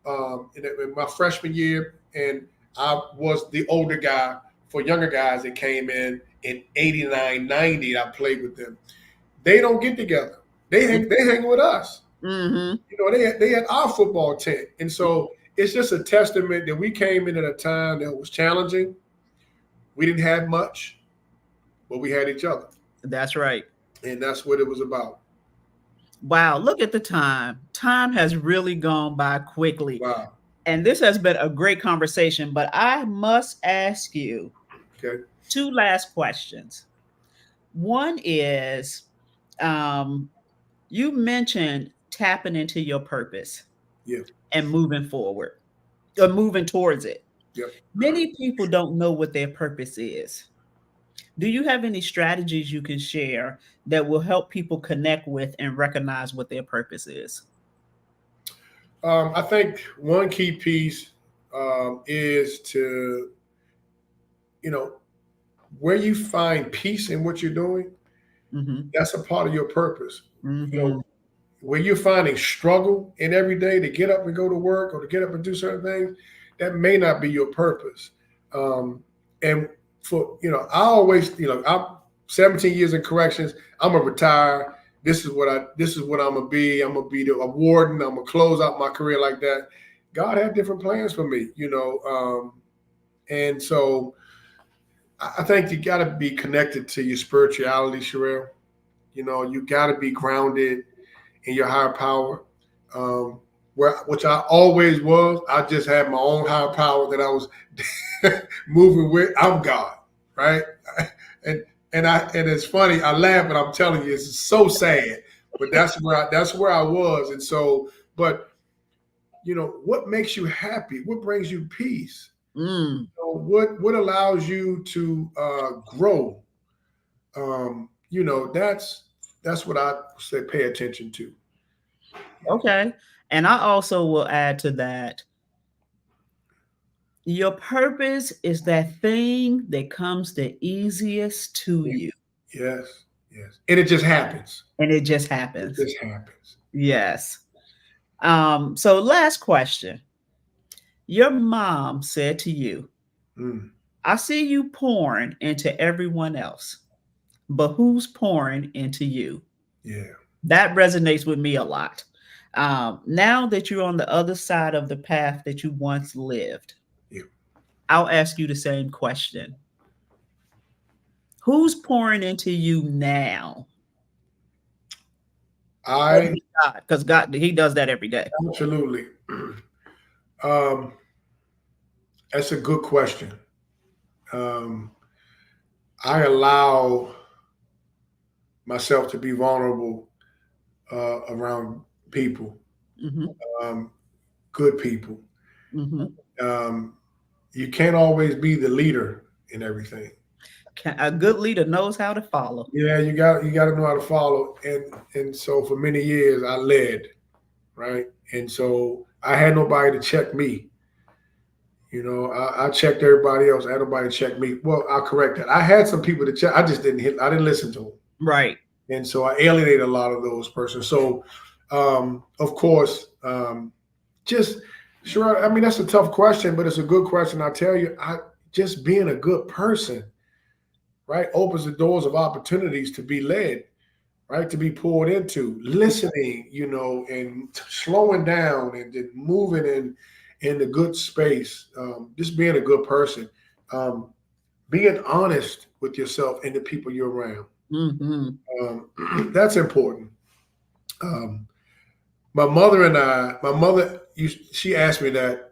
in my freshman year, and I was the older guy for younger guys that came in 89, 90. I played with them. They don't get together. They hang with us. Mm-hmm. You know, they had our football tent, and so it's just a testament that we came in at a time that was challenging. We didn't have much, but we had each other, That's right. and that's what it was about. Wow, look at the time. Time has really gone by quickly. Wow. And this has been a great conversation, but I must ask you Okay. two last questions. One is, um, you mentioned tapping into your purpose Yeah. and moving forward or moving towards it. Yep. Many people don't know what their purpose is. Do you have any strategies you can share that will help people connect with and recognize what their purpose is? I think one key piece is to, you know, where you find peace in what you're doing, Mm-hmm. that's a part of your purpose. You Mm-hmm. know, where you're finding struggle in every day to get up and go to work or to get up and do certain things, that may not be your purpose. And for, I always, I'm 17 years in corrections. I'm gonna retire. This is what I'm gonna be. I'm gonna be a warden. I'm gonna close out my career like that. God had different plans for me, and so I think you got to be connected to your spirituality, Sherelle. You got to be grounded in your higher power, which I always was. I just had my own higher power that I was moving with. I'm God, right? And and it's funny. I laugh, but I'm telling you, it's so sad. But that's where I was, and so. But what makes you happy? What brings you peace? Mm. What allows you to grow? That's what I say. Pay attention to. Okay. And I also will add to that, your purpose is that thing that comes the easiest to you. Yes, yes, and it just happens. And it just It happens. just happens. Yes. So last question. Your mom said to you, Mm, I see you pouring into everyone else, but who's pouring into you? yeah, That resonates with me a lot. Now that you're on the other side of the path that you once lived, yeah. I'll ask you the same question. Who's pouring into you now? I God, because God, He does that every day. absolutely. um, that's a good question. Um, I allow myself to be vulnerable around people, Hmm. um, good people. Hmm. Um, you can't always be the leader in everything. A good leader knows how to follow. Yeah, you got to know how to follow. And so for many years I led, right? And so I had nobody to check me. I checked everybody else. I had nobody to check me. Well, I'll correct that. I had some people to check. I just didn't hit. I didn't listen to them, Right. and so I alienated a lot of those persons. So, of course, just sure. I mean, that's a tough question, but it's a good question. I tell you, I just being a good person, right, opens the doors of opportunities to be led, right, to be poured into, listening, and slowing down and then moving in the good space, just being a good person, um, being honest with yourself and the people you're around. Hmm. That's important. Um, my mother, she asked me that.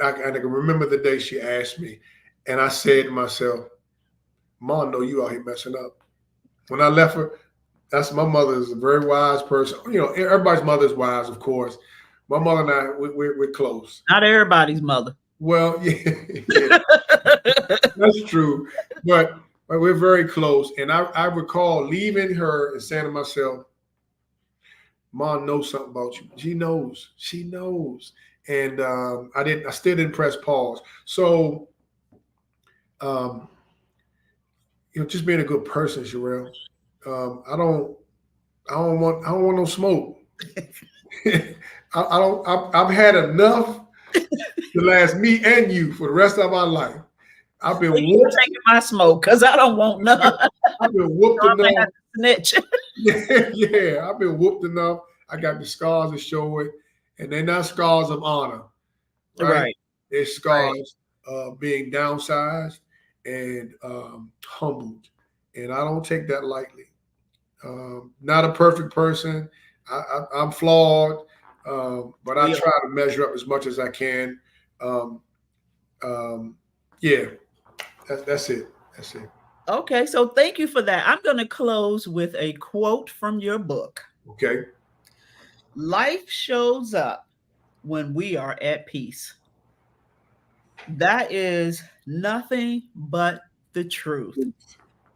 I can remember the day she asked me, and I said to myself, "Mom, no, you out here messing up." When I left her, that's my mother is a very wise person. Everybody's mother is wise, of course. My mother and I, we're close. Not everybody's mother. Well, yeah, yeah, that's true. But we're very close. And I recall leaving her and saying to myself, Mom knows something about you. She knows. She knows. And I still didn't press pause. So um, just being a good person, Sherelle. I don't want no smoke. I don't. I've had enough to last me and you for the rest of our life. I've Well, been you whooped. taking my smoke because I don't want none. So I've been whooped I might have enough. to snitch. Yeah, I've been whooped enough. I got the scars to show it, and they're not scars of honor, right? Right. They're Right. scars of being downsized and humbled, and I don't take that lightly. Not a perfect person. I'm flawed, but I We try are. to measure up as much as I can. Um, um, yeah, that's it. That's it. Okay, so thank you for that. I'm going to close with a quote from your book. Okay. Life shows up when we are at peace. That is nothing but the truth.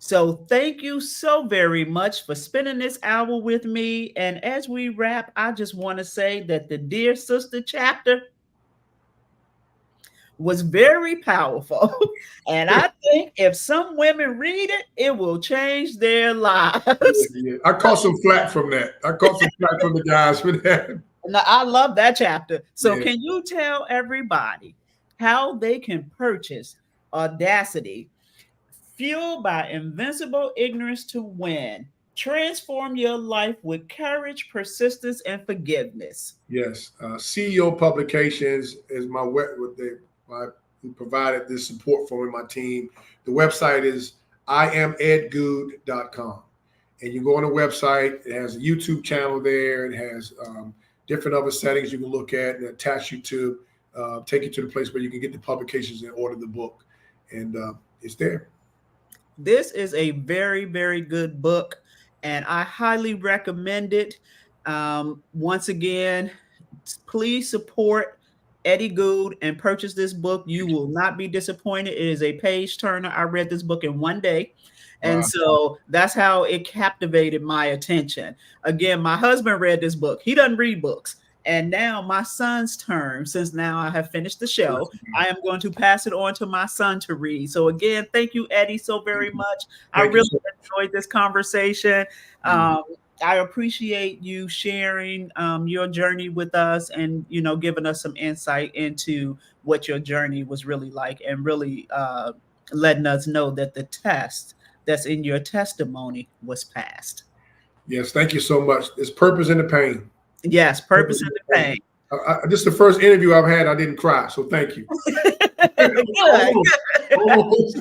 So, thank you so very much for spending this hour with me. And as we wrap, I just want to say that the Dear Sister chapter was very powerful. And I think if some women read it, it will change their Yeah, lives. yeah. I caught some flack from that. I caught some flack from the guys for that. Now, I love that chapter. So, Yeah. can you tell everybody how they can purchase Audacity, fueled by invincible ignorance to win? Transform your life with courage, persistence, and forgiveness. Yes. CEO Publications is my web. Who provided this support for me, my team. The website is iamedgoode.com. And you go on the website, it has a YouTube channel there, it has different other settings you can look at and attach you to, take you to the place where you can get the publications and order the book. And it's there. This is a very, very good book, and I highly recommend it. Once again, please support Eddie Goode and purchase this book. You will not be disappointed. It is a page turner. I read this book in one day. And Wow. so that's how it captivated my attention. Again, my husband read this book. He doesn't read books. And now my son's turn, since now I have finished the show, I am going to pass it on to my son to read. So again, thank you, Eddie, so very much. I Thank you really so enjoyed this conversation. much. I appreciate you sharing your journey with us and, giving us some insight into what your journey was really like and really letting us know that the test that's in your testimony was passed. Yes, thank you so much. It's purpose in the pain. Yes, purpose Purpose in in the the pain. pain. This is the first interview I've had. I didn't cry, so thank you. Good. Almost.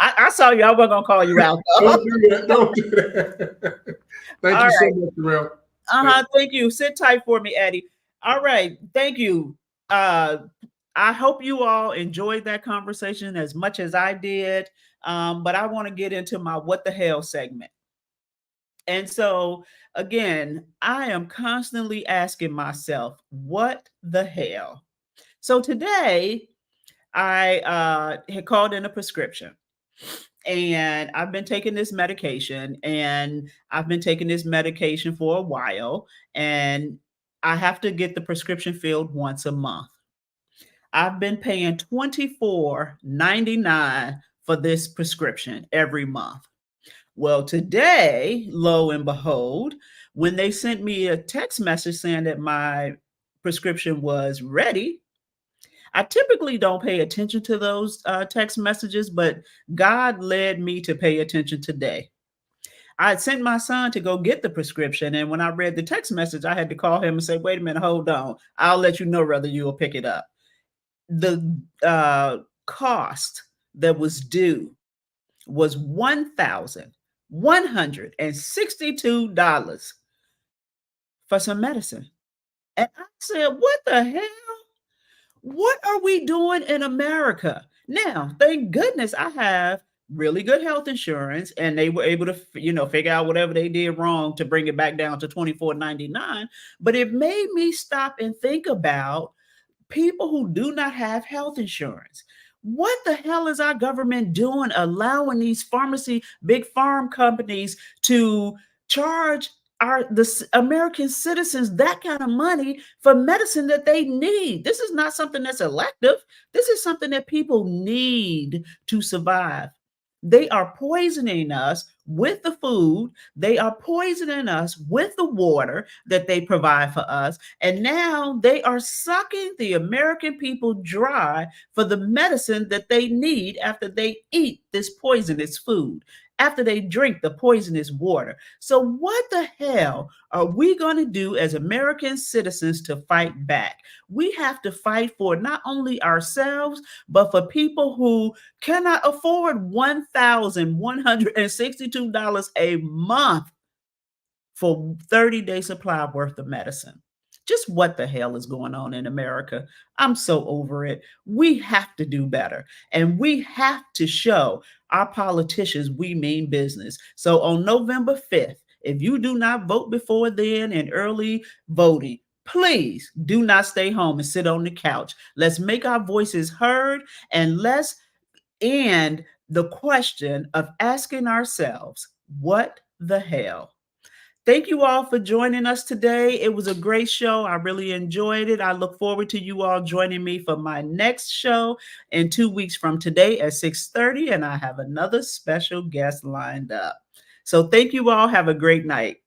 I saw you. I wasn't gonna call you out. Don't do that. Don't do that. Thank All you so right. much, Terrell. Thank you. Sit tight for me, Eddie. All right. Thank you. I hope you all enjoyed that conversation as much as I did. But I want to get into my what the hell segment. And so, again, I am constantly asking myself, what the hell? So today, I had called in a prescription and I've been taking this medication and I've been taking this medication for a while and I have to get the prescription filled once a month. I've been paying $24.99 for this prescription every month. Well, today, lo and behold, when they sent me a text message saying that my prescription was ready, I typically don't pay attention to those text messages, but God led me to pay attention today. I had sent my son to go get the prescription, and when I read the text message, I had to call him and say, "Wait a minute, hold on. I'll let you know whether you will pick it up." The cost that was due was $1,162 for some medicine. And I said, what the hell? What are we doing in America? Now, thank goodness I have really good health insurance and they were able to, figure out whatever they did wrong to bring it back down to $24.99. But it made me stop and think about people who do not have health insurance. What the hell is our government doing allowing these big farm companies to charge the American citizens that kind of money for medicine that they need? This is not something that's elective. This is something that people need to survive. They are poisoning us with the food. They are poisoning us with the water that they provide for us. And now they are sucking the American people dry for the medicine that they need after they eat this poisonous food. after they drink the poisonous water. So, what the hell are we going to do as American citizens to fight back? We have to fight for not only ourselves, but for people who cannot afford $1,162 a month for 30-day supply worth of medicine. Just what the hell is going on in America? I'm so over it. We have to do better. And we have to show our politicians we mean business. So on November 5th, if you do not vote before then in early voting, please do not stay home and sit on the couch. Let's make our voices heard, and let's end the question of asking ourselves, what the hell? Thank you all for joining us today. It was a great show. I really enjoyed it. I look forward to you all joining me for my next show in 2 weeks from today at 6:30, and I have another special guest lined up. So thank you all. Have a great night.